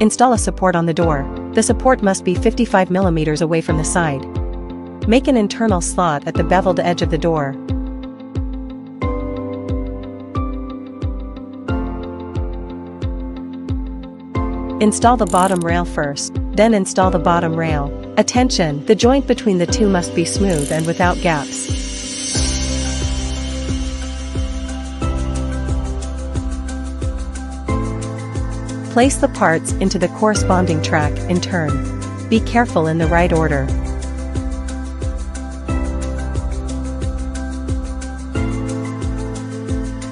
Install a support on the door. The support must be 55 mm away from the side. Make an internal slot at the beveled edge of the door. Install the bottom rail first, then install the bottom rail. Attention! The joint between the two must be smooth and without gaps. Place the parts into the corresponding track in turn. Be careful in the right order.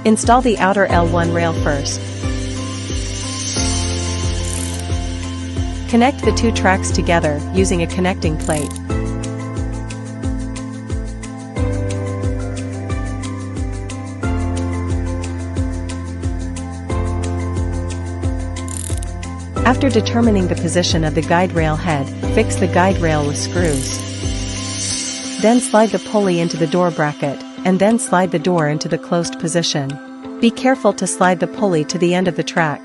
Install the outer L1 rail first. Connect the two tracks together using a connecting plate. After determining the position of the guide rail head, fix the guide rail with screws. Then slide the pulley into the door bracket, and then slide the door into the closed position. Be careful to slide the pulley to the end of the track.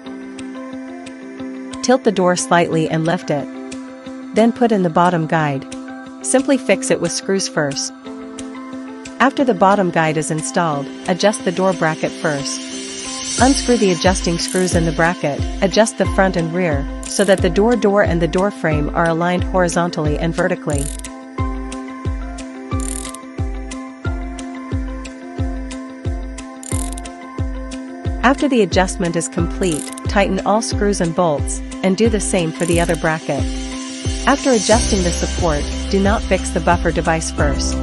Tilt the door slightly and lift it. Then put in the bottom guide. Simply fix it with screws first. After the bottom guide is installed, adjust the door bracket first. Unscrew the adjusting screws in the bracket, adjust the front and rear, so that the door and the door frame are aligned horizontally and vertically. After the adjustment is complete, tighten all screws and bolts, and do the same for the other bracket. After adjusting the support, do not fix the buffer device first.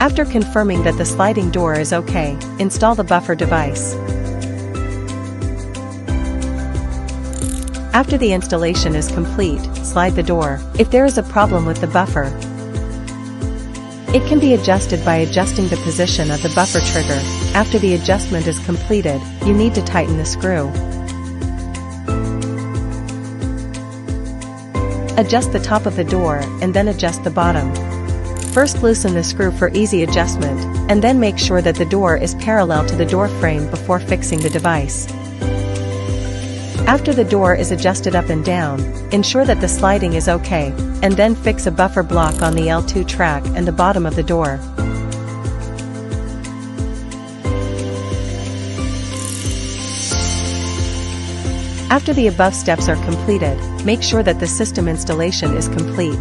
After confirming that the sliding door is okay, install the buffer device. After the installation is complete, slide the door. If there is a problem with the buffer, it can be adjusted by adjusting the position of the buffer trigger. After the adjustment is completed, you need to tighten the screw. Adjust the top of the door and then adjust the bottom. First loosen the screw for easy adjustment, and then make sure that the door is parallel to the door frame before fixing the device. After the door is adjusted up and down, ensure that the sliding is okay, and then fix a buffer block on the L2 track and the bottom of the door. After the above steps are completed, make sure that the system installation is complete.